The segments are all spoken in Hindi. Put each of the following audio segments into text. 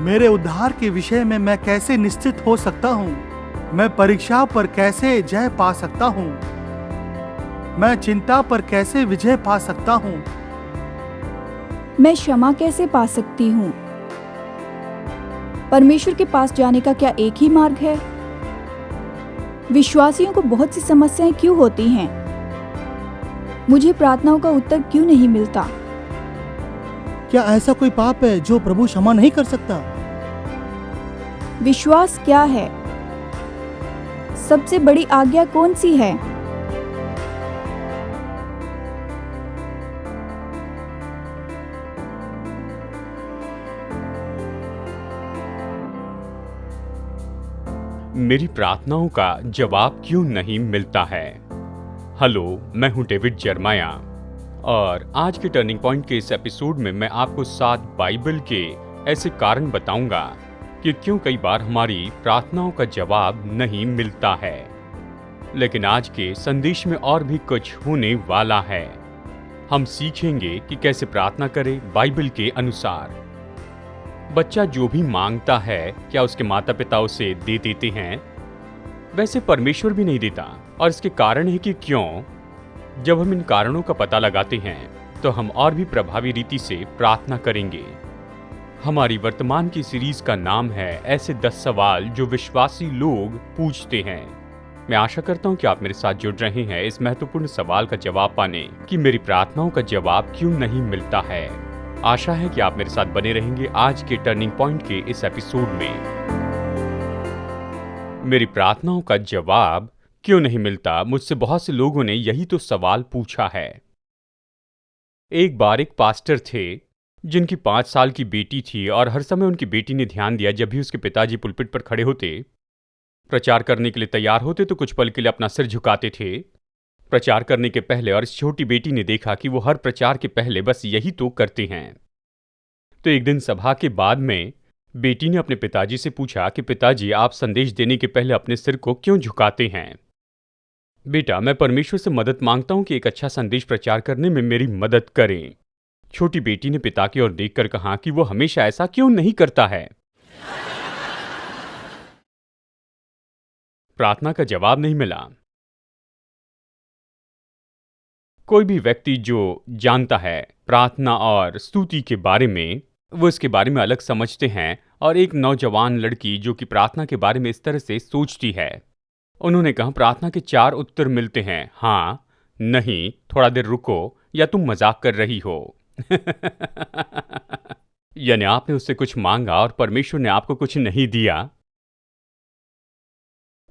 मेरे उद्धार के विषय में मैं कैसे निश्चित हो सकता हूँ? मैं परीक्षा पर कैसे जय पा सकता हूँ? मैं चिंता पर कैसे विजय पा सकता हूँ? मैं क्षमा कैसे पा सकती हूँ? परमेश्वर के पास जाने का क्या एक ही मार्ग है? विश्वासियों को बहुत सी समस्याएं क्यों होती हैं? मुझे प्रार्थनाओं का उत्तर क्यों नहीं मिलता? क्या ऐसा कोई पाप है जो प्रभु क्षमा नहीं कर सकता? विश्वास क्या है? सबसे बड़ी आज्ञा कौन सी है? मेरी प्रार्थनाओं का जवाब क्यों नहीं मिलता है? हेलो, मैं हूं डेविड जर्माया और आज के टर्निंग पॉइंट के इस एपिसोड में मैं आपको 7 बाइबल के ऐसे कारण बताऊंगा कि क्यों कई बार हमारी प्रार्थनाओं का जवाब नहीं मिलता है। लेकिन आज के संदेश में और भी कुछ होने वाला है। हम सीखेंगे कि कैसे प्रार्थना करें बाइबल के अनुसार। बच्चा जो भी मांगता है, क्या उसके माता पिता उसे दे देते हैं? वैसे परमेश्वर भी नहीं देता, और इसके कारण है कि क्यों? जब हम इन कारणों का पता लगाते हैं तो हम और भी प्रभावी रीति से प्रार्थना करेंगे। हमारी वर्तमान की सीरीज का नाम है ऐसे 10 सवाल जो विश्वासी लोग पूछते हैं। मैं आशा करता हूं कि आप मेरे साथ जुड़ रहे हैं इस महत्वपूर्ण सवाल का जवाब पाने कि मेरी प्रार्थनाओं का जवाब क्यों नहीं मिलता है। आशा है कि आप मेरे साथ बने रहेंगे आज के टर्निंग पॉइंट के इस एपिसोड में। मेरी प्रार्थनाओं का जवाब क्यों नहीं मिलता? मुझसे बहुत से लोगों ने यही तो सवाल पूछा है। एक बार एक पास्टर थे जिनकी 5 साल की बेटी थी और हर समय उनकी बेटी ने ध्यान दिया जब भी उसके पिताजी पुलपिट पर खड़े होते, प्रचार करने के लिए तैयार होते तो कुछ पल के लिए अपना सिर झुकाते थे प्रचार करने के पहले। और इस छोटी बेटी ने देखा कि वो हर प्रचार के पहले बस यही तो करते हैं। तो एक दिन सभा के बाद में बेटी ने अपने पिताजी से पूछा कि पिताजी, आप संदेश देने के पहले अपने सिर को क्यों झुकाते हैं? बेटा, मैं परमेश्वर से मदद मांगता हूं कि एक अच्छा संदेश प्रचार करने में मेरी मदद करें। छोटी बेटी ने पिता की ओर देखकर कहा कि वो हमेशा ऐसा क्यों नहीं करता है। प्रार्थना का जवाब नहीं मिला। कोई भी व्यक्ति जो जानता है प्रार्थना और स्तुति के बारे में, वो इसके बारे में अलग समझते हैं। और एक नौजवान लड़की जो कि प्रार्थना के बारे में इस तरह से सोचती है, उन्होंने कहा प्रार्थना के 4 उत्तर मिलते हैं, हाँ, नहीं, थोड़ा देर रुको, या तुम मजाक कर रही हो। यानी आपने उससे कुछ मांगा और परमेश्वर ने आपको कुछ नहीं दिया।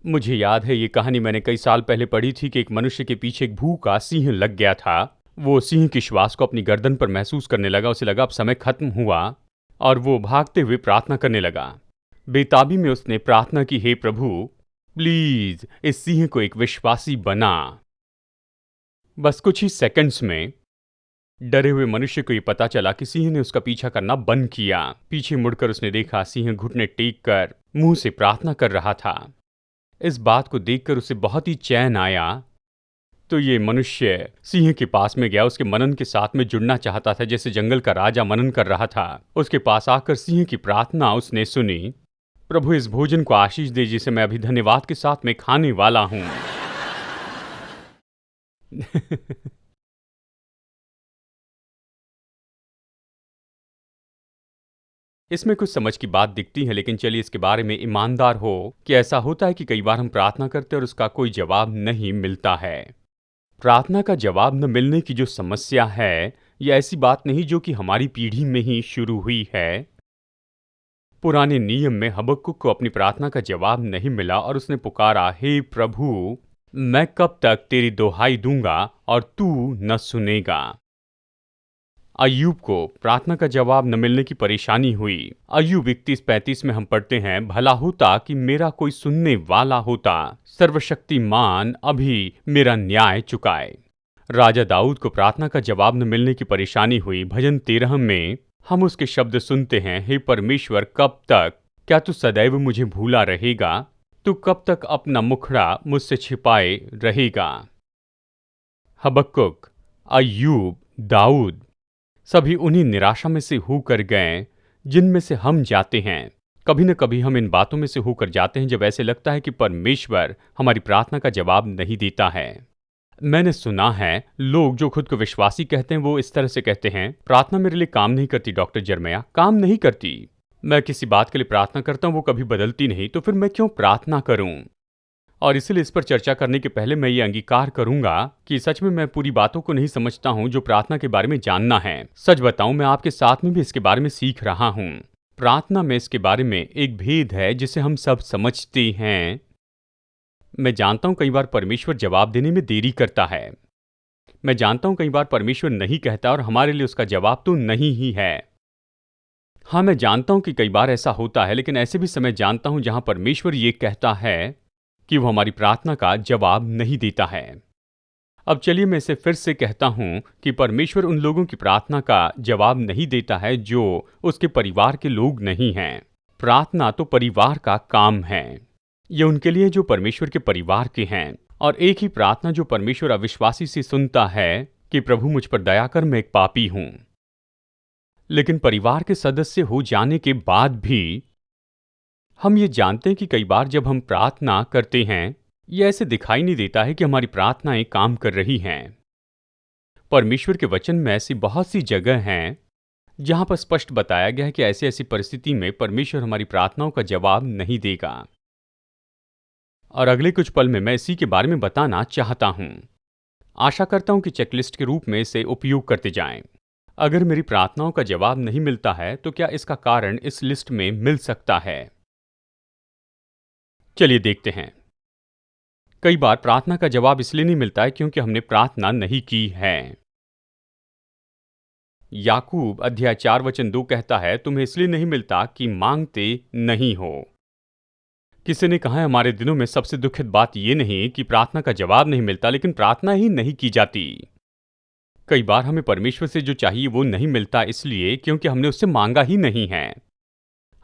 मुझे याद है, ये कहानी मैंने कई साल पहले पढ़ी थी कि एक मनुष्य के पीछे एक भूखा सिंह लग गया था। वो सिंह की श्वास को अपनी गर्दन पर महसूस करने लगा। उसे लगा अब समय खत्म हुआ और वो भागते हुए प्रार्थना करने लगा। बेताबी में उसने प्रार्थना की, हे प्रभु, प्लीज इस सिंह को एक विश्वासी बना। बस कुछ ही सेकंड्स में डरे हुए मनुष्य को ये पता चला कि सिंह ने उसका पीछा करना बंद किया। पीछे मुड़कर उसने देखा सिंह घुटने टेक कर मुंह से प्रार्थना कर रहा था। इस बात को देखकर उसे बहुत ही चैन आया। तो ये मनुष्य सिंह के पास में गया, उसके मनन के साथ में जुड़ना चाहता था, जैसे जंगल का राजा मनन कर रहा था। उसके पास आकर सिंह की प्रार्थना उसने सुनी, प्रभु इस भोजन को आशीष दे जिसे मैं अभी धन्यवाद के साथ में खाने वाला हूं। इसमें कुछ समझ की बात दिखती है, लेकिन चलिए इसके बारे में ईमानदार हो कि ऐसा होता है कि कई बार हम प्रार्थना करते हैं और उसका कोई जवाब नहीं मिलता है। प्रार्थना का जवाब न मिलने की जो समस्या है, यह ऐसी बात नहीं जो कि हमारी पीढ़ी में ही शुरू हुई है। पुराने नियम में हबक्कुक को अपनी प्रार्थना का जवाब नहीं मिला और उसने पुकारा, हे प्रभु, मैं कब तक तेरी दुहाई दूंगा और तू न सुनेगा। अय्यूब को प्रार्थना का जवाब न मिलने की परेशानी हुई। अय्यूब 31-35 में हम पढ़ते हैं, भला होता कि मेरा कोई सुनने वाला होता, सर्वशक्तिमान अभी मेरा न्याय चुकाए। राजा दाऊद को प्रार्थना का जवाब न मिलने की परेशानी हुई। भजन 13 में हम उसके शब्द सुनते हैं, हे परमेश्वर, कब तक? क्या तू सदैव मुझे भूला रहेगा? तू कब तक अपना मुखड़ा मुझसे छिपाए रहेगा? हबक्कुक, अय्यूब, दाऊद सभी उन्हीं निराशा में से होकर गए जिनमें से हम जाते हैं। कभी न कभी हम इन बातों में से होकर जाते हैं जब ऐसे लगता है कि परमेश्वर हमारी प्रार्थना का जवाब नहीं देता है। मैंने सुना है लोग जो खुद को विश्वासी कहते हैं वो इस तरह से कहते हैं, प्रार्थना मेरे लिए काम नहीं करती डॉक्टर जर्मया, काम नहीं करती। मैं किसी बात के लिए प्रार्थना करता हूँ, वो कभी बदलती नहीं, तो फिर मैं क्यों प्रार्थना करूं? और इसलिए इस पर चर्चा करने के पहले मैं ये अंगीकार करूंगा कि सच में मैं पूरी बातों को नहीं समझता हूं जो प्रार्थना के बारे में जानना है। सच बताऊं, मैं आपके साथ में भी इसके बारे में सीख रहा हूं। प्रार्थना में इसके बारे में एक भेद है जिसे हम सब समझते हैं। मैं जानता हूं कई बार परमेश्वर जवाब देने में देरी करता है। मैं जानता हूं कई बार परमेश्वर नहीं कहता और हमारे लिए उसका जवाब तो नहीं ही है। हाँ, मैं जानता हूं कि कई बार ऐसा होता है, लेकिन ऐसे भी समय जानता हूं जहां परमेश्वर ये कहता है कि वो हमारी प्रार्थना का जवाब नहीं देता है। अब चलिए मैं इसे फिर से कहता हूं कि परमेश्वर उन लोगों की प्रार्थना का जवाब नहीं देता है जो उसके परिवार के लोग नहीं हैं। प्रार्थना तो परिवार का काम है। ये उनके लिए जो परमेश्वर के परिवार के हैं। और एक ही प्रार्थना जो परमेश्वर अविश्वासी से सुनता है कि प्रभु मुझ पर दया कर, मैं एक पापी हूं। लेकिन परिवार के सदस्य हो जाने के बाद भी हम ये जानते हैं कि कई बार जब हम प्रार्थना करते हैं, ये ऐसे दिखाई नहीं देता है कि हमारी प्रार्थनाएं काम कर रही हैं। परमेश्वर के वचन में ऐसी बहुत सी जगह हैं जहां पर स्पष्ट बताया गया है कि ऐसी ऐसी परिस्थिति में परमेश्वर हमारी प्रार्थनाओं का जवाब नहीं देगा। और अगले कुछ पल में मैं इसी के बारे में बताना चाहता हूं। आशा करता हूं कि चेकलिस्ट के रूप में इसे उपयोग करते जाएं। अगर मेरी प्रार्थनाओं का जवाब नहीं मिलता है तो क्या इसका कारण इस लिस्ट में मिल सकता है? चलिए देखते हैं। कई बार प्रार्थना का जवाब इसलिए नहीं मिलता है क्योंकि हमने प्रार्थना नहीं की है। याकूब अध्याय 4 वचन 2 कहता है, तुम्हें इसलिए नहीं मिलता कि मांगते नहीं हो। किसी ने कहा है हमारे दिनों में सबसे दुखद बात यह नहीं कि प्रार्थना का जवाब नहीं मिलता, लेकिन प्रार्थना ही नहीं की जाती। कई बार हमें परमेश्वर से जो चाहिए वो नहीं मिलता इसलिए क्योंकि हमने उससे मांगा ही नहीं है।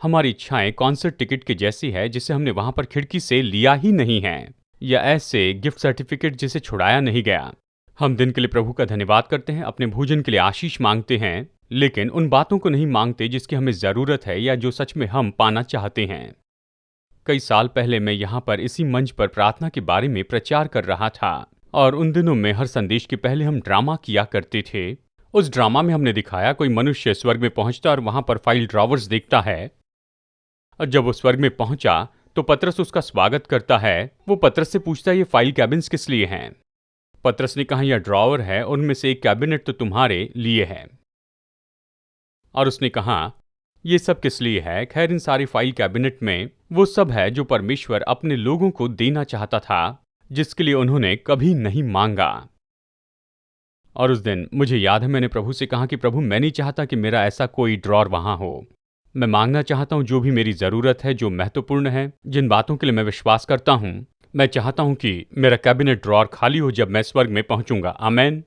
हमारी इच्छाएं कॉन्सर्ट टिकट के जैसी है जिसे हमने वहां पर खिड़की से लिया ही नहीं है, या ऐसे गिफ्ट सर्टिफिकेट जिसे छुड़ाया नहीं गया। हम दिन के लिए प्रभु का धन्यवाद करते हैं, अपने भोजन के लिए आशीष मांगते हैं, लेकिन उन बातों को नहीं मांगते जिसकी हमें जरूरत है या जो सच में हम पाना चाहते हैं। कई साल पहले मैं यहाँ पर इसी मंच पर प्रार्थना के बारे में प्रचार कर रहा था और उन दिनों में हर संदेश के पहले हम ड्रामा किया करते थे। उस ड्रामा में हमने दिखाया कोई मनुष्य स्वर्ग में पहुंचता और वहां पर फाइल ड्रॉवर्स देखता है, और जब वो स्वर्ग में पहुंचा तो पतरस उसका स्वागत करता है। वो पतरस से पूछता है ये फाइल कैबिन्स किस लिए हैं? पतरस ने कहा यह ड्रॉवर है, उनमें से एक कैबिनेट तो तुम्हारे लिए है। और उसने कहा ये सब किस लिए है? खैर, इन सारी फाइल कैबिनेट में वो सब है जो परमेश्वर अपने लोगों को देना चाहता था, जिसके लिए उन्होंने कभी नहीं मांगा। और उस दिन मुझे याद है मैंने प्रभु से कहा कि प्रभु, मैं नहीं चाहता कि मेरा ऐसा कोई ड्रॉर वहां हो। मैं मांगना चाहता हूं जो भी मेरी जरूरत है, जो महत्वपूर्ण है, जिन बातों के लिए मैं विश्वास करता हूं। मैं चाहता हूं कि मेरा कैबिनेट ड्रॉर खाली हो जब मैं स्वर्ग में पहुंचूंगा। आमेन।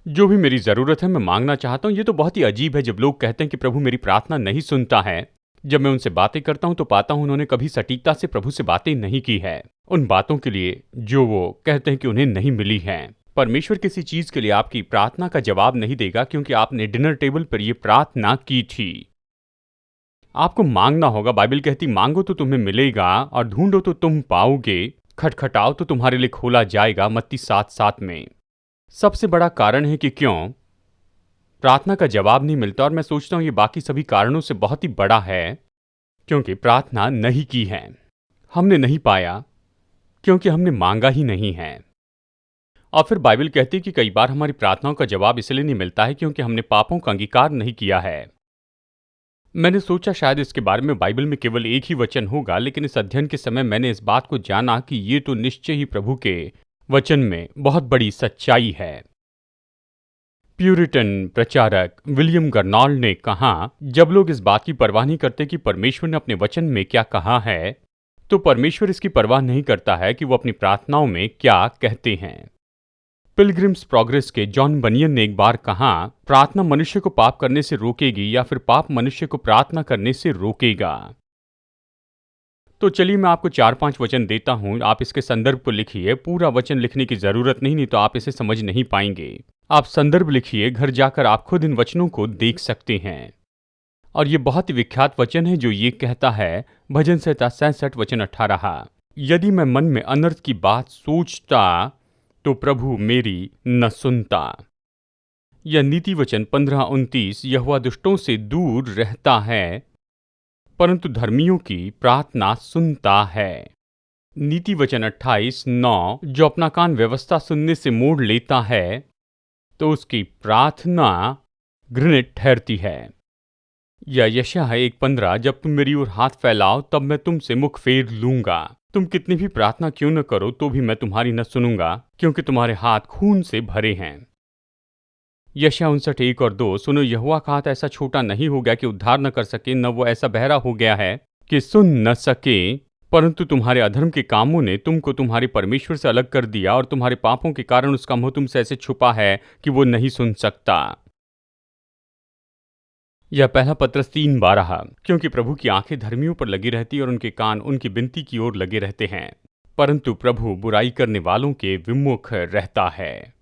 जो भी मेरी जरूरत है मैं मांगना चाहता हूं। ये तो बहुत ही अजीब है जब लोग कहते हैं कि प्रभु मेरी प्रार्थना नहीं सुनता है। जब मैं उनसे बातें करता हूं तो पाता हूं उन्होंने कभी सटीकता से प्रभु से बातें नहीं की है, उन बातों के लिए जो वो कहते हैं कि उन्हें नहीं मिली है। परमेश्वर किसी चीज के लिए आपकी प्रार्थना का जवाब नहीं देगा क्योंकि आपने डिनर टेबल पर यह प्रार्थना की थी। आपको मांगना होगा। बाइबल कहती मांगो तो तुम्हें मिलेगा और ढूंढो तो तुम पाओगे, खटखटाओ तो तुम्हारे लिए खोला जाएगा। मत्ती 7:7 में। सबसे बड़ा कारण है कि क्यों प्रार्थना का जवाब नहीं मिलता, और मैं सोचता हूं ये बाकी सभी कारणों से बहुत ही बड़ा है, क्योंकि प्रार्थना नहीं की है। हमने नहीं पाया क्योंकि हमने मांगा ही नहीं है। और फिर बाइबल कहती है कि कई बार हमारी प्रार्थनाओं का जवाब इसलिए नहीं मिलता है क्योंकि हमने पापों का अंगीकार नहीं किया है। मैंने सोचा शायद इसके बारे में बाइबल में केवल एक ही वचन होगा, लेकिन इस अध्ययन के समय मैंने इस बात को जाना कि ये तो निश्चय ही प्रभु के वचन में बहुत बड़ी सच्चाई है। प्यूरिटन प्रचारक विलियम गर्नॉल्ड ने कहा, जब लोग इस बात की परवाह नहीं करते कि परमेश्वर ने अपने वचन में क्या कहा है, तो परमेश्वर इसकी परवाह नहीं करता है कि वो अपनी प्रार्थनाओं में क्या कहते हैं। पिलग्रिम्स प्रोग्रेस के जॉन बनियन ने एक बार कहा, प्रार्थना मनुष्य को पाप करने से रोकेगी या फिर पाप मनुष्य को प्रार्थना करने से रोकेगा। तो चलिए मैं आपको 4-5 वचन देता हूं, आप इसके संदर्भ को लिखिए। पूरा वचन लिखने की जरूरत नहीं तो आप इसे समझ नहीं पाएंगे। आप संदर्भ लिखिए, घर जाकर आप खुद इन वचनों को देख सकते हैं। और ये बहुत ही विख्यात वचन है जो ये कहता है, भजन संहिता 66 वचन 18, यदि मैं मन में अनर्थ की बात सोचता तो प्रभु मेरी न सुनता। या नीति वचन 15:29, यहोवा दुष्टों से दूर रहता है परंतु धर्मियों की प्रार्थना सुनता है। नीति वचन 28:9, जो अपना कान व्यवस्था सुनने से मोड़ लेता है तो उसकी प्रार्थना घृणित ठहरती है। या यशायाह 1:15, जब तुम मेरी ओर हाथ फैलाओ तब मैं तुमसे मुख फेर लूंगा। तुम कितनी भी प्रार्थना क्यों न करो तो भी मैं तुम्हारी न सुनूंगा, क्योंकि तुम्हारे हाथ खून से भरे हैं। यशायाह 59:1-2, सुनो, यहोवा का हाथ ऐसा छोटा नहीं हो गया कि उद्धार न कर सके, न वो ऐसा बहरा हो गया है कि सुन न सके, परंतु तुम्हारे अधर्म के कामों ने तुमको तुम्हारे परमेश्वर से अलग कर दिया और तुम्हारे पापों के कारण उसका मुंह तुमसे ऐसे छुपा है कि वो नहीं सुन सकता। यह पहला पत्रस 3:12, क्योंकि प्रभु की आंखें धर्मियों पर लगी रहती और उनके कान उनकी विनती की ओर लगे रहते हैं, परंतु प्रभु बुराई करने वालों के विमुख रहता है।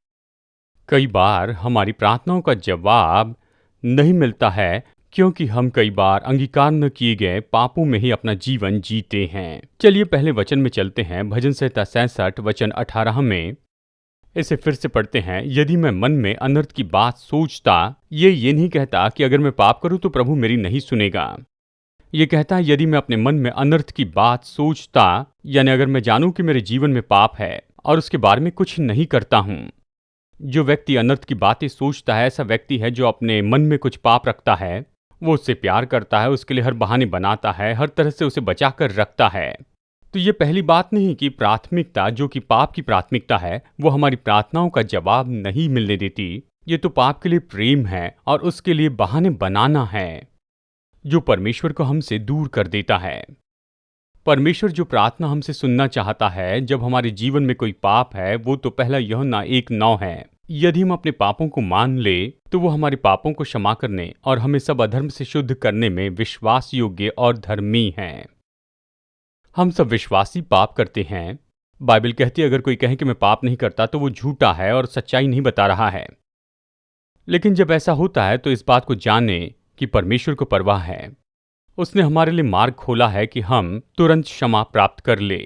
कई बार हमारी प्रार्थनाओं का जवाब नहीं मिलता है क्योंकि हम कई बार अंगीकार न किए गए पापों में ही अपना जीवन जीते हैं। चलिए पहले वचन में चलते हैं। भजन संहिता 66 वचन 18 में इसे फिर से पढ़ते हैं। यदि मैं मन में अनर्थ की बात सोचता, ये नहीं कहता कि अगर मैं पाप करूं तो प्रभु मेरी नहीं सुनेगा। ये कहता है यदि मैं अपने मन में अनर्थ की बात सोचता, यानी अगर मैं जानूं कि मेरे जीवन में पाप है और उसके बारे में कुछ नहीं करता हूं। जो व्यक्ति अनर्थ की बातें सोचता है ऐसा व्यक्ति है जो अपने मन में कुछ पाप रखता है। वो उससे प्यार करता है, उसके लिए हर बहाने बनाता है, हर तरह से उसे बचा कर रखता है। तो ये पहली बात नहीं कि प्राथमिकता जो कि पाप की प्राथमिकता है वो हमारी प्रार्थनाओं का जवाब नहीं मिलने देती। ये तो पाप के लिए प्रेम है और उसके लिए बहाने बनाना है जो परमेश्वर को हमसे दूर कर देता है। परमेश्वर जो प्रार्थना हमसे सुनना चाहता है जब हमारे जीवन में कोई पाप है वो तो पहला यूहन्ना 1:9 है। यदि हम अपने पापों को मान ले तो वो हमारे पापों को क्षमा करने और हमें सब अधर्म से शुद्ध करने में विश्वास योग्य और धर्मी हैं। हम सब विश्वासी पाप करते हैं। बाइबल कहती है अगर कोई कहे कि मैं पाप नहीं करता तो वो झूठा है और सच्चाई नहीं बता रहा है। लेकिन जब ऐसा होता है तो इस बात को जाने कि परमेश्वर को परवाह है। उसने हमारे लिए मार्ग खोला है कि हम तुरंत क्षमा प्राप्त कर ले,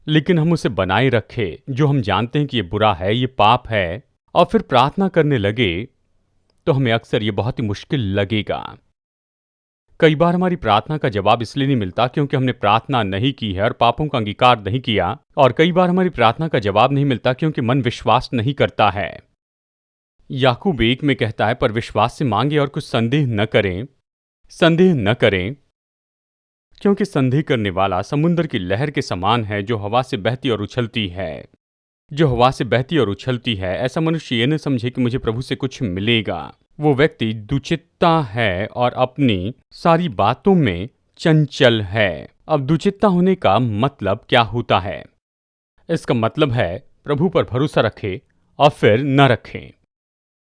लेकिन हम उसे बनाए रखे जो हम जानते हैं कि ये बुरा है, ये पाप है, और फिर प्रार्थना करने लगे तो हमें अक्सर ये बहुत ही मुश्किल लगेगा। कई बार हमारी प्रार्थना का जवाब इसलिए नहीं मिलता क्योंकि हमने प्रार्थना नहीं की है और पापों का अंगीकार नहीं किया, और कई बार हमारी प्रार्थना का जवाब नहीं मिलता क्योंकि मन विश्वास नहीं करता है। याकूब 1 में कहता है पर विश्वास से मांगे और कुछ संदेह न करें, क्योंकि संदेह करने वाला समुद्र की लहर के समान है जो हवा से बहती और उछलती है। ऐसा मनुष्य ये न समझे कि मुझे प्रभु से कुछ मिलेगा। वो व्यक्ति दुचित्ता है और अपनी सारी बातों में चंचल है। अब दुचित्ता होने का मतलब क्या होता है? इसका मतलब है प्रभु पर भरोसा रखे और फिर न रखें,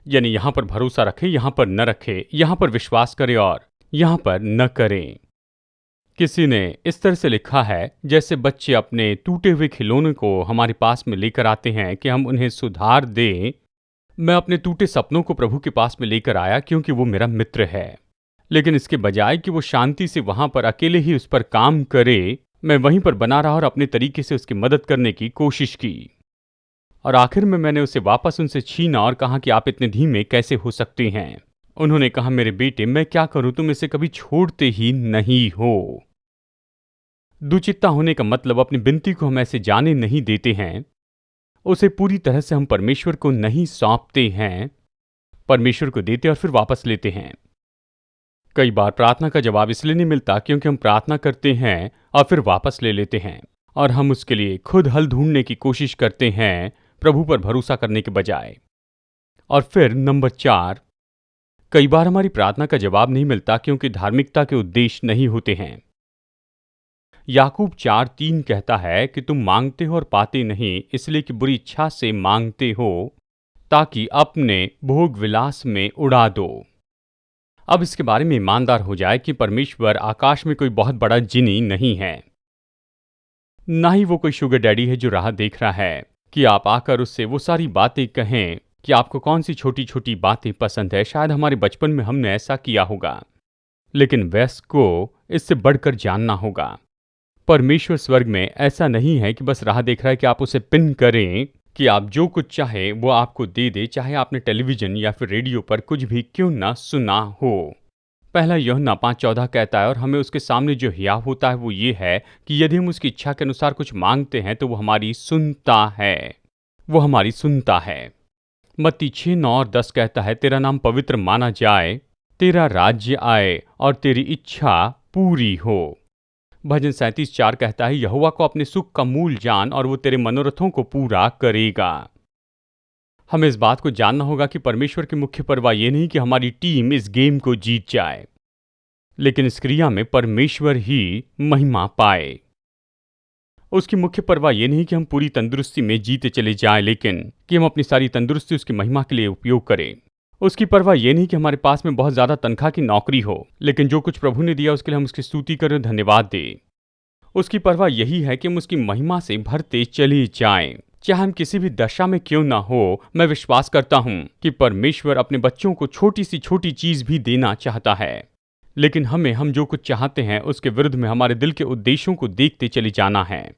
यानी यहां पर भरोसा रखे, यहां पर न रखे, यहां पर विश्वास करे और यहां पर न करें। किसी ने इस तरह से लिखा है जैसे बच्चे अपने टूटे हुए खिलौने को हमारे पास में लेकर आते हैं कि हम उन्हें सुधार दें। मैं अपने टूटे सपनों को प्रभु के पास में लेकर आया क्योंकि वो मेरा मित्र है, लेकिन इसके बजाय कि वो शांति से वहां पर अकेले ही उस पर काम करे, मैं वहीं पर बना रहा और अपने तरीके से उसकी मदद करने की कोशिश की, और आखिर में मैंने उसे वापस उनसे छीना और कहा कि आप इतने धीमे कैसे हो सकते हैं। उन्होंने कहा मेरे बेटे मैं क्या करूं, तुम इसे कभी छोड़ते ही नहीं हो। दुचित्ता होने का मतलब अपनी विनती को हम ऐसे जाने नहीं देते हैं, उसे पूरी तरह से हम परमेश्वर को नहीं सौंपते हैं, परमेश्वर को देते और फिर वापस लेते हैं। कई बार प्रार्थना का जवाब इसलिए नहीं मिलता क्योंकि हम प्रार्थना करते हैं और फिर वापस ले लेते हैं, और हम उसके लिए खुद हल ढूंढने की कोशिश करते हैं प्रभु पर भरोसा करने के बजाय। और फिर नंबर 4, कई बार हमारी प्रार्थना का जवाब नहीं मिलता क्योंकि धार्मिकता के उद्देश्य नहीं होते हैं। याकूब 4:3 कहता है कि तुम मांगते हो और पाते नहीं, इसलिए कि बुरी इच्छा से मांगते हो ताकि अपने भोग विलास में उड़ा दो। अब इसके बारे में ईमानदार हो जाए कि परमेश्वर आकाश में कोई बहुत बड़ा जिनी नहीं है, ना ही वो कोई शुगर डैडी है जो राह देख रहा है कि आप आकर उससे वो सारी बातें कहें कि आपको कौन सी छोटी छोटी बातें पसंद है। शायद हमारे बचपन में हमने ऐसा किया होगा लेकिन वयस्क को इससे बढ़कर जानना होगा। परमेश्वर स्वर्ग में ऐसा नहीं है कि बस राह देख रहा है कि आप उसे पिन करें कि आप जो कुछ चाहे वो आपको दे दे, चाहे आपने टेलीविजन या फिर रेडियो पर कुछ भी क्यों ना सुना हो। पहला यूहन्ना 5:14 कहता है, और हमें उसके सामने जो हियाव होता है वो ये है कि यदि हम उसकी इच्छा के अनुसार कुछ मांगते हैं तो वो हमारी सुनता है, वो हमारी सुनता है। मत्ती 6:9-10 कहता है, तेरा नाम पवित्र माना जाए, तेरा राज्य आए और तेरी इच्छा पूरी हो। भजन 37:4 कहता है, यहोवा को अपने सुख का मूल जान और वो तेरे मनोरथों को पूरा करेगा। हमें इस बात को जानना होगा कि परमेश्वर की मुख्य परवाह ये नहीं कि हमारी टीम इस गेम को जीत जाए, लेकिन इस क्रिया में परमेश्वर ही महिमा पाए। उसकी मुख्य परवाह ये नहीं कि हम पूरी तंदुरुस्ती में जीते चले जाएं, लेकिन कि हम अपनी सारी तंदुरुस्ती उसकी महिमा के लिए उपयोग करें। उसकी परवाह ये नहीं कि हमारे पास में बहुत ज्यादा तनख्वाह की नौकरी हो, लेकिन जो कुछ प्रभु ने दिया उसके लिए हम उसकी स्तुति करें, धन्यवाद दें। उसकी परवाह यही है कि हम उसकी महिमा से भरते चले जाएं, चाहे हम किसी भी दशा में क्यों ना हो। मैं विश्वास करता हूं कि परमेश्वर अपने बच्चों को छोटी सी छोटी चीज भी देना चाहता है, लेकिन हम जो कुछ चाहते हैं उसके विरुद्ध में हमारे दिल के उद्देश्यों को देखते चले जाना है।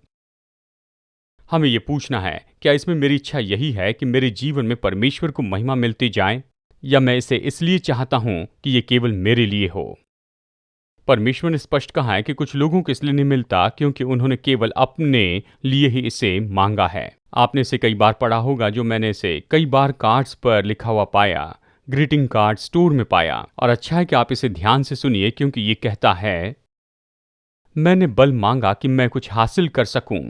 हमें ये पूछना है, क्या इसमें मेरी इच्छा यही है कि मेरे जीवन में परमेश्वर को महिमा मिलती जाए, या मैं इसे इसलिए चाहता हूं कि ये केवल मेरे लिए हो। परमेश्वर ने स्पष्ट कहा है कि कुछ लोगों को इसलिए नहीं मिलता क्योंकि उन्होंने केवल अपने लिए ही इसे मांगा है। आपने इसे कई बार पढ़ा होगा, जो मैंने इसे कई बार कार्ड्स पर लिखा हुआ पाया, ग्रीटिंग कार्ड स्टोर में पाया। और अच्छा है कि आप इसे ध्यान से सुनिए, क्योंकि ये कहता है, मैंने बल मांगा कि मैं कुछ हासिल कर सकूं,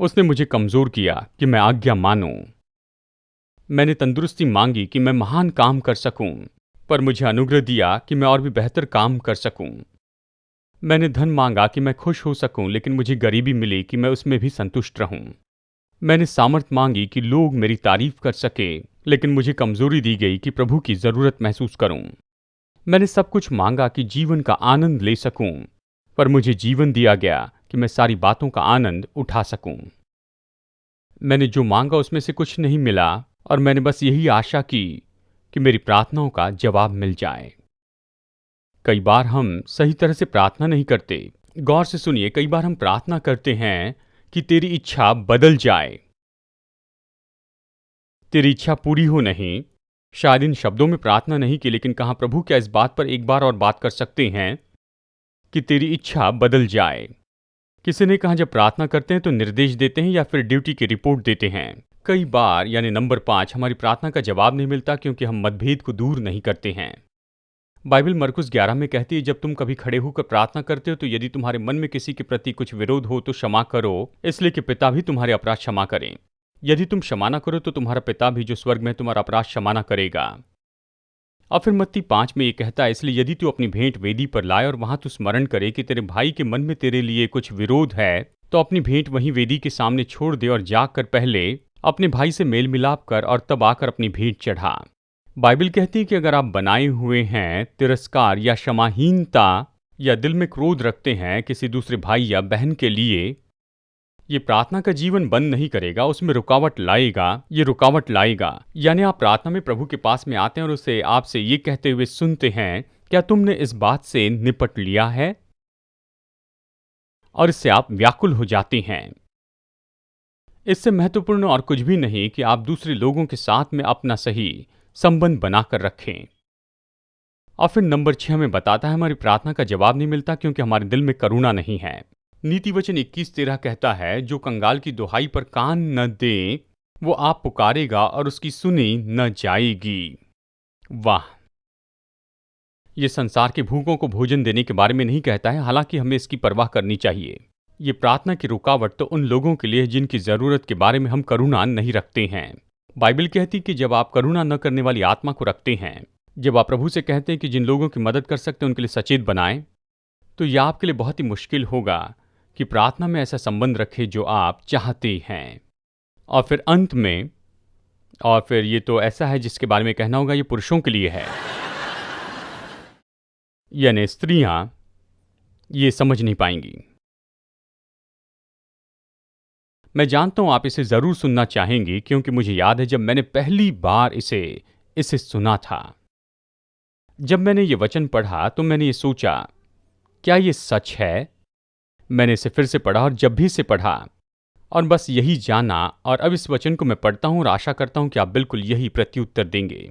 उसने मुझे कमजोर किया कि मैं आज्ञा मानूं। मैंने तंदुरुस्ती मांगी कि मैं महान काम कर सकूं, पर मुझे अनुग्रह दिया कि मैं और भी बेहतर काम कर सकूं। मैंने धन मांगा कि मैं खुश हो सकूं, लेकिन मुझे गरीबी मिली कि मैं उसमें भी संतुष्ट रहूं। मैंने सामर्थ मांगी कि लोग मेरी तारीफ कर सके, लेकिन मुझे कमजोरी दी गई कि प्रभु की जरूरत महसूस करूं। मैंने सब कुछ मांगा कि जीवन का आनंद ले सकूं, पर मुझे जीवन दिया गया कि मैं सारी बातों का आनंद उठा सकूं। मैंने जो मांगा उसमें से कुछ नहीं मिला, और मैंने बस यही आशा की कि मेरी प्रार्थनाओं का जवाब मिल जाए। कई बार हम सही तरह से प्रार्थना नहीं करते। गौर से सुनिए, कई बार हम प्रार्थना करते हैं कि तेरी इच्छा बदल जाए, तेरी इच्छा पूरी हो। नहीं, शायद इन शब्दों में प्रार्थना नहीं की, लेकिन कहा, प्रभु क्या इस बात पर एक बार और बात कर सकते हैं कि तेरी इच्छा बदल जाए। किसी ने कहा, जब प्रार्थना करते हैं तो निर्देश देते हैं या फिर ड्यूटी की रिपोर्ट देते हैं। कई बार, यानी नंबर 5, हमारी प्रार्थना का जवाब नहीं मिलता क्योंकि हम मतभेद को दूर नहीं करते हैं। बाइबल मरकुस 11 में कहती है, जब तुम कभी खड़े होकर प्रार्थना करते हो तो यदि तुम्हारे मन में किसी के प्रति कुछ विरोध हो तो क्षमा करो, इसलिए कि पिता भी तुम्हारे अपराध क्षमा करें। यदि तुम क्षमा न करो तो तुम्हारा पिता भी जो स्वर्ग में है तुम्हारा अपराध क्षमा न करेगा। और फिर मत्ती 5 में ये कहता है, इसलिए यदि तू अपनी भेंट वेदी पर लाए और वहां तू स्मरण करे कि तेरे भाई के मन में तेरे लिए कुछ विरोध है, तो अपनी भेंट वहीं वेदी के सामने छोड़ दे और जाकर पहले अपने भाई से मेल मिलाप कर और तब आकर अपनी भेंट चढ़ा। बाइबल कहती है कि अगर आप बनाए हुए हैं तिरस्कार या क्षमाहीनता या दिल में क्रोध रखते हैं किसी दूसरे भाई या बहन के लिए, ये प्रार्थना का जीवन बंद नहीं करेगा, उसमें रुकावट लाएगा। ये रुकावट लाएगा, यानी आप प्रार्थना में प्रभु के पास में आते हैं और उसे आपसे ये कहते हुए सुनते हैं, क्या तुमने इस बात से निपट लिया है? और इससे आप व्याकुल हो जाते हैं। इससे महत्वपूर्ण और कुछ भी नहीं कि आप दूसरे लोगों के साथ में अपना सही संबंध बनाकर रखें। और फिर नंबर 6 में बताता है, हमारी प्रार्थना का जवाब नहीं मिलता क्योंकि हमारे दिल में करुणा नहीं है। नीति वचन 21:13 कहता है, जो कंगाल की दुहाई पर कान न दे वो आप पुकारेगा और उसकी सुनी न जाएगी। वाह! ये संसार के भूखों को भोजन देने के बारे में नहीं कहता है, हालांकि हमें इसकी परवाह करनी चाहिए। ये प्रार्थना की रुकावट तो उन लोगों के लिए जिनकी जरूरत के बारे में हम करुणा नहीं रखते हैं। बाइबल कहती कि जब आप करुणा न करने वाली आत्मा को रखते हैं, जब आप प्रभु से कहते हैं कि जिन लोगों की मदद कर सकते हैं उनके लिए सचेत बनाएं, तो यह आपके लिए बहुत ही मुश्किल होगा कि प्रार्थना में ऐसा संबंध रखें जो आप चाहते हैं। और फिर अंत में, और फिर ये तो ऐसा है जिसके बारे में कहना होगा, ये पुरुषों के लिए है, यानी स्त्रियां ये समझ नहीं पाएंगी। मैं जानता हूं आप इसे जरूर सुनना चाहेंगी, क्योंकि मुझे याद है जब मैंने पहली बार इसे सुना था। जब मैंने ये वचन पढ़ा तो मैंने ये सोचा, क्या ये सच है? मैंने इसे फिर से पढ़ा और जब भी इसे पढ़ा और बस यही जाना, और अब इस वचन को मैं पढ़ता हूं और आशा करता हूं कि आप बिल्कुल यही प्रत्युत्तर देंगे।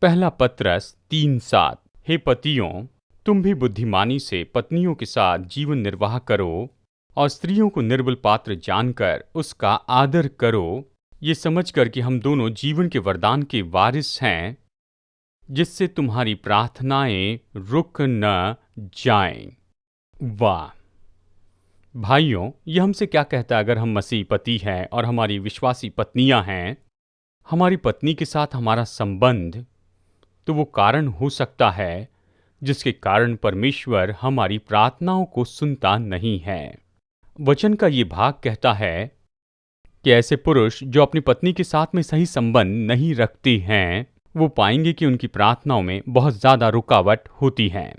पहला पत्रस 3:7। हे पतियों, तुम भी बुद्धिमानी से पत्नियों के साथ जीवन निर्वाह करो और स्त्रियों को निर्बल पात्र जानकर उसका आदर करो, ये समझकर कि हम दोनों जीवन के वरदान के वारिस हैं, जिससे तुम्हारी प्रार्थनाएं रुक न जाएं। वाह भाइयों, यह हमसे क्या कहता है? अगर हम मसीह पति हैं और हमारी विश्वासी पत्नियां हैं, हमारी पत्नी के साथ हमारा संबंध, तो वो कारण हो सकता है जिसके कारण परमेश्वर हमारी प्रार्थनाओं को सुनता नहीं है। वचन का ये भाग कहता है कि ऐसे पुरुष जो अपनी पत्नी के साथ में सही संबंध नहीं रखते हैं, वो पाएंगे कि उनकी प्रार्थनाओं में बहुत ज़्यादा रुकावट होती है।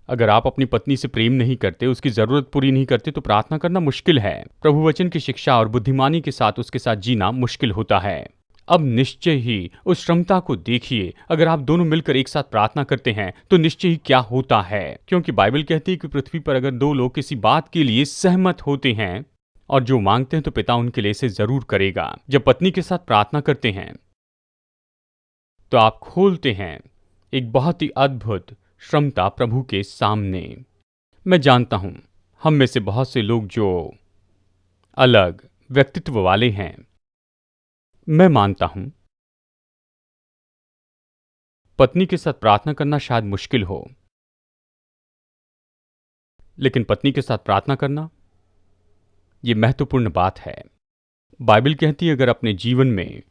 अगर आप अपनी पत्नी से प्रेम नहीं करते, उसकी ज़रूरत पूरी नहीं करते, तो प्रार्थना करना मुश्किल है। प्रभु वचन की शिक्षा और बुद्धिमानी के साथ उसके साथ जीना मुश्किल होता है। अब निश्चय ही उस क्षमता को देखिए, अगर आप दोनों मिलकर एक साथ प्रार्थना करते हैं तो निश्चय ही क्या होता है, क्योंकि बाइबल कहती है कि पृथ्वी पर अगर दो लोग किसी बात के लिए सहमत होते हैं और जो मांगते हैं तो पिता उनके लिए इसे जरूर करेगा। जब पत्नी के साथ प्रार्थना करते हैं तो आप खोलते हैं एक बहुत ही अद्भुत क्षमता प्रभु के सामने। मैं जानता हूं हम में से बहुत से लोग जो अलग व्यक्तित्व वाले हैं, मैं मानता हूं पत्नी के साथ प्रार्थना करना शायद मुश्किल हो, लेकिन पत्नी के साथ प्रार्थना करना यह महत्वपूर्ण बात है। बाइबल कहती है अगर अपने जीवन में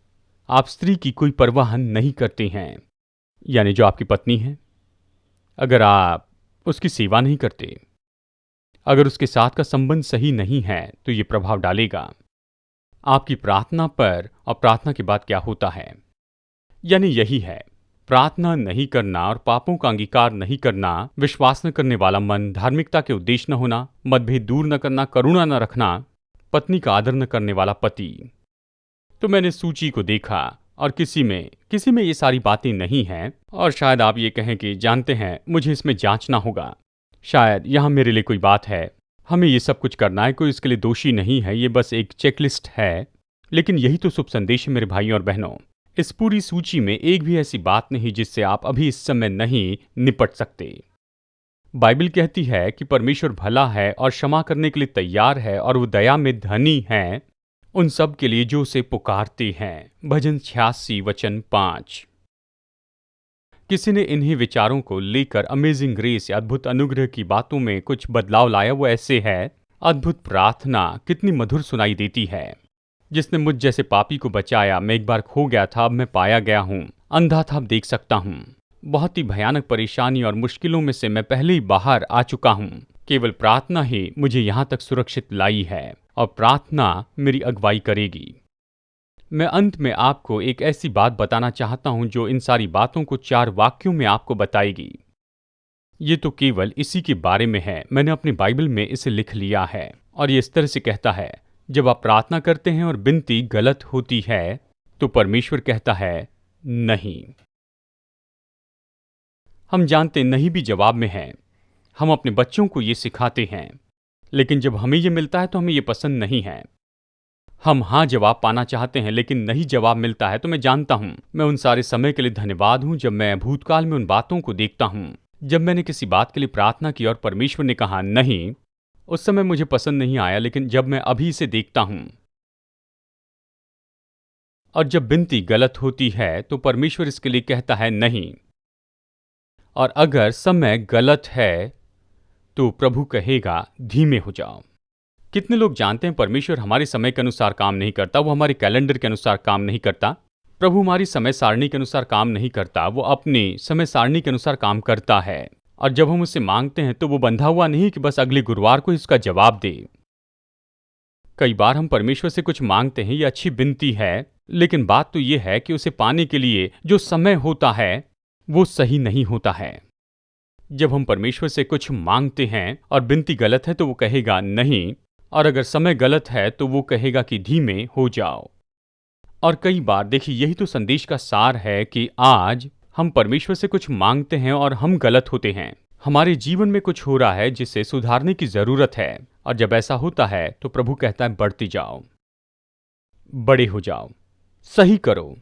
आप स्त्री की कोई परवाह नहीं करते हैं, यानी जो आपकी पत्नी है, अगर आप उसकी सेवा नहीं करते, अगर उसके साथ का संबंध सही नहीं है, तो ये प्रभाव डालेगा आपकी प्रार्थना पर। और प्रार्थना के बाद क्या होता है, यानी यही है, प्रार्थना नहीं करना और पापों का अंगीकार नहीं करना, विश्वास न करने वाला मन, धार्मिकता के उद्देश्य न होना, मतभेद दूर न करना, करुणा न रखना, पत्नी का आदर न करने वाला पति। तो मैंने सूची को देखा और किसी में ये सारी बातें नहीं हैं, और शायद आप ये कहें कि जानते हैं मुझे इसमें जांचना होगा, शायद यहाँ मेरे लिए कोई बात है, हमें ये सब कुछ करना है, कोई इसके लिए दोषी नहीं है, ये बस एक चेकलिस्ट है। लेकिन यही तो शुभ संदेश है मेरे भाइयों और बहनों। इस पूरी सूची में एक भी ऐसी बात नहीं जिससे आप अभी इस समय नहीं निपट सकते। बाइबल कहती है कि परमेश्वर भला है और क्षमा करने के लिए तैयार है, और वो दया में धनी है उन सब के लिए जो उसे पुकारते हैं। भजन 86 वचन 5। किसी ने इन्हीं विचारों को लेकर अमेजिंग ग्रेस या अद्भुत अनुग्रह की बातों में कुछ बदलाव लाया। वो ऐसे है, अद्भुत प्रार्थना कितनी मधुर सुनाई देती है। जिसने मुझ जैसे पापी को बचाया, मैं एक बार खो गया था, अब मैं पाया गया हूँ, अंधा था अब देख सकता हूँ, बहुत ही भयानक परेशानी और मुश्किलों में से मैं पहले ही बाहर आ चुका हूँ। केवल प्रार्थना ही मुझे यहाँ तक सुरक्षित लाई है और प्रार्थना मेरी अगुवाई करेगी। मैं अंत में आपको एक ऐसी बात बताना चाहता हूं जो इन सारी बातों को 4 वाक्यों में आपको बताएगी। ये तो केवल इसी के बारे में है, मैंने अपनी बाइबल में इसे लिख लिया है, और ये इस तरह से कहता है, जब आप प्रार्थना करते हैं और विनती गलत होती है तो परमेश्वर कहता है नहीं। हम जानते नहीं भी जवाब में है, हम अपने बच्चों को ये सिखाते हैं, लेकिन जब हमें ये मिलता है तो हमें ये पसंद नहीं है। हम हाँ जवाब पाना चाहते हैं, लेकिन नहीं जवाब मिलता है तो मैं जानता हूं, मैं उन सारे समय के लिए धन्यवाद हूं जब मैं भूतकाल में उन बातों को देखता हूं, जब मैंने किसी बात के लिए प्रार्थना की और परमेश्वर ने कहा नहीं। उस समय मुझे पसंद नहीं आया, लेकिन जब मैं अभी इसे देखता हूं और जब विनती गलत होती है तो परमेश्वर इसके लिए कहता है नहीं, और अगर समय गलत है तो प्रभु कहेगा धीमे हो जाओ। कितने लोग जानते हैं परमेश्वर हमारे समय के अनुसार काम नहीं करता, वो हमारे कैलेंडर के अनुसार काम नहीं करता। प्रभु हमारी समय सारणी के अनुसार काम नहीं करता, वो अपनी समय सारणी के अनुसार काम करता है। और जब हम उससे मांगते हैं तो वो बंधा हुआ नहीं कि बस अगले गुरुवार को इसका जवाब दे। कई बार हम परमेश्वर से कुछ मांगते हैं, ये अच्छी विनती है, लेकिन बात तो ये है कि उसे पाने के लिए जो समय होता है वो सही नहीं होता है। जब हम परमेश्वर से कुछ मांगते हैं और विनती गलत है तो वो कहेगा नहीं, और अगर समय गलत है तो वो कहेगा कि धीमे हो जाओ। और कई बार देखिए, यही तो संदेश का सार है कि आज हम परमेश्वर से कुछ मांगते हैं और हम गलत होते हैं। हमारे जीवन में कुछ हो रहा है जिसे सुधारने की जरूरत है, और जब ऐसा होता है तो प्रभु कहता है बढ़ते जाओ, बड़े हो जाओ, सही करो।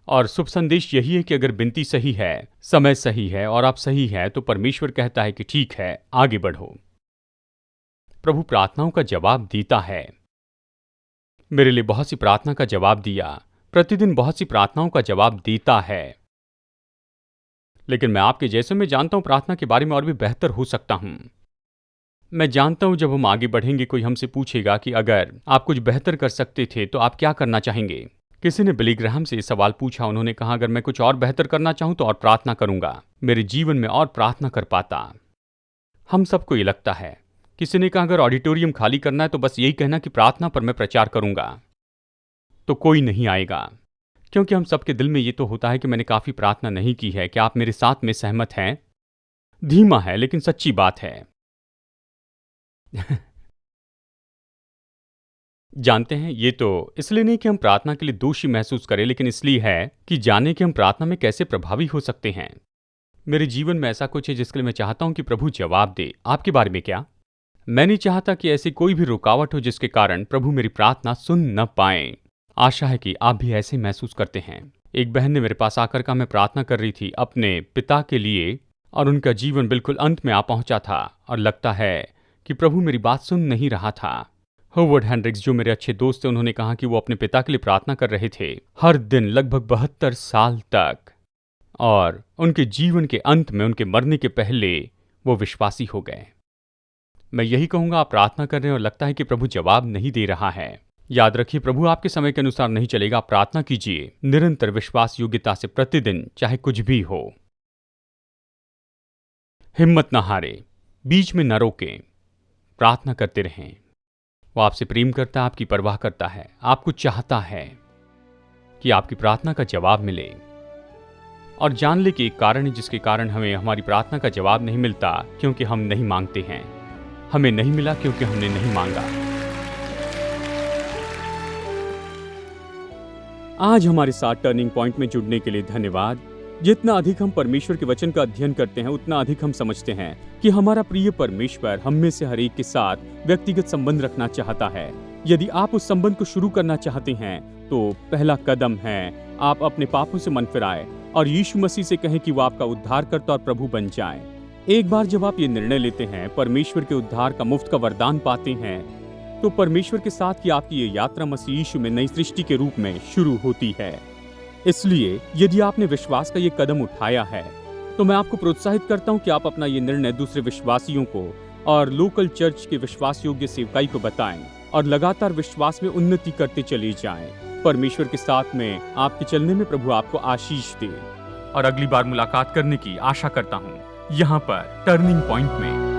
और शुभ संदेश यही है कि अगर विनती सही है, समय सही है और आप सही हैं, तो परमेश्वर कहता है कि ठीक है, आगे बढ़ो। प्रभु प्रार्थनाओं का जवाब देता है। मेरे लिए बहुत सी प्रार्थना का जवाब दिया, प्रतिदिन बहुत सी प्रार्थनाओं का जवाब देता है। लेकिन मैं आपके जैसे में जानता हूं प्रार्थना के बारे में और भी बेहतर हो सकता हूं। मैं जानता हूं जब हम आगे बढ़ेंगे कोई हमसे पूछेगा कि अगर आप कुछ बेहतर कर सकते थे तो आप क्या करना चाहेंगे। किसी ने बिली ग्राहम से ये सवाल पूछा। उन्होंने कहा अगर मैं कुछ और बेहतर करना चाहूं तो और प्रार्थना करूंगा, मेरे जीवन में और प्रार्थना कर पाता। हम सबको ये लगता है। किसी ने कहा अगर ऑडिटोरियम खाली करना है तो बस यही कहना कि प्रार्थना पर मैं प्रचार करूंगा, तो कोई नहीं आएगा। क्योंकि हम सबके दिल में ये तो होता है कि मैंने काफी प्रार्थना नहीं की है। क्या आप मेरे साथ में सहमत हैं? धीमा है लेकिन सच्ची बात है। जानते हैं, ये तो इसलिए नहीं कि हम प्रार्थना के लिए दोषी महसूस करें, लेकिन इसलिए है कि जाने कि हम प्रार्थना में कैसे प्रभावी हो सकते हैं। मेरे जीवन में ऐसा कुछ है जिसके लिए मैं चाहता हूं कि प्रभु जवाब दे। आपके बारे में क्या? मैं नहीं चाहता कि ऐसी कोई भी रुकावट हो जिसके कारण प्रभु मेरी प्रार्थना सुन न पाए। आशा है कि आप भी ऐसे महसूस करते हैं। एक बहन ने मेरे पास आकर कहा मैं प्रार्थना कर रही थी अपने पिता के लिए और उनका जीवन बिल्कुल अंत में आ पहुंचा था और लगता है कि प्रभु मेरी बात सुन नहीं रहा था। होवर्ड हेनरिक्स, जो मेरे अच्छे दोस्त थे, उन्होंने कहा कि वो अपने पिता के लिए प्रार्थना कर रहे थे हर दिन लगभग 72 साल तक, और उनके जीवन के अंत में, उनके मरने के पहले, वो विश्वासी हो गए। मैं यही कहूंगा, आप प्रार्थना कर रहे हैं और लगता है कि प्रभु जवाब नहीं दे रहा है। याद रखिए, प्रभु आपके समय के अनुसार नहीं चलेगा। आप प्रार्थना कीजिए निरंतर विश्वास योग्यता से प्रतिदिन, चाहे कुछ भी हो। हिम्मत न हारे, बीच में न रोकें, प्रार्थना करते रहें। वो आपसे प्रेम करता है, आपकी परवाह करता है, आपको चाहता है कि आपकी प्रार्थना का जवाब मिले। और जान ले कि एक कारण है जिसके कारण हमें हमारी प्रार्थना का जवाब नहीं मिलता, क्योंकि हम नहीं मांगते हैं। हमें नहीं मिला क्योंकि हमने नहीं मांगा। आज हमारे साथ टर्निंग पॉइंट में जुड़ने के लिए धन्यवाद। जितना अधिक हम परमेश्वर के वचन का अध्ययन करते हैं, उतना अधिक हम समझते हैं कि हमारा प्रिय परमेश्वर हम में से हर एक के साथ व्यक्तिगत संबंध रखना चाहता है। यदि आप उस संबंध को शुरू करना चाहते हैं तो पहला कदम है आप अपने पापों से मन फिराएं और यीशु मसीह से कहें कि वो आपका उद्धारकर्ता और प्रभु बन जाएं। एक बार जब आप ये निर्णय लेते हैं, परमेश्वर के उद्धार का मुफ्त का वरदान पाते हैं, तो परमेश्वर के साथ की आपकी ये यात्रा मसीह यीशु में नई सृष्टि के रूप में शुरू होती है। इसलिए यदि आपने विश्वास का ये कदम उठाया है, तो मैं आपको प्रोत्साहित करता हूं कि आप अपना ये निर्णय दूसरे विश्वासियों को और लोकल चर्च के विश्वास योग्य सेवकाई को बताएं और लगातार विश्वास में उन्नति करते चले जाएं। परमेश्वर के साथ में आपके चलने में प्रभु आपको आशीष दे। और अगली बार मुलाकात करने की आशा करता हूं, यहाँ पर टर्निंग पॉइंट में।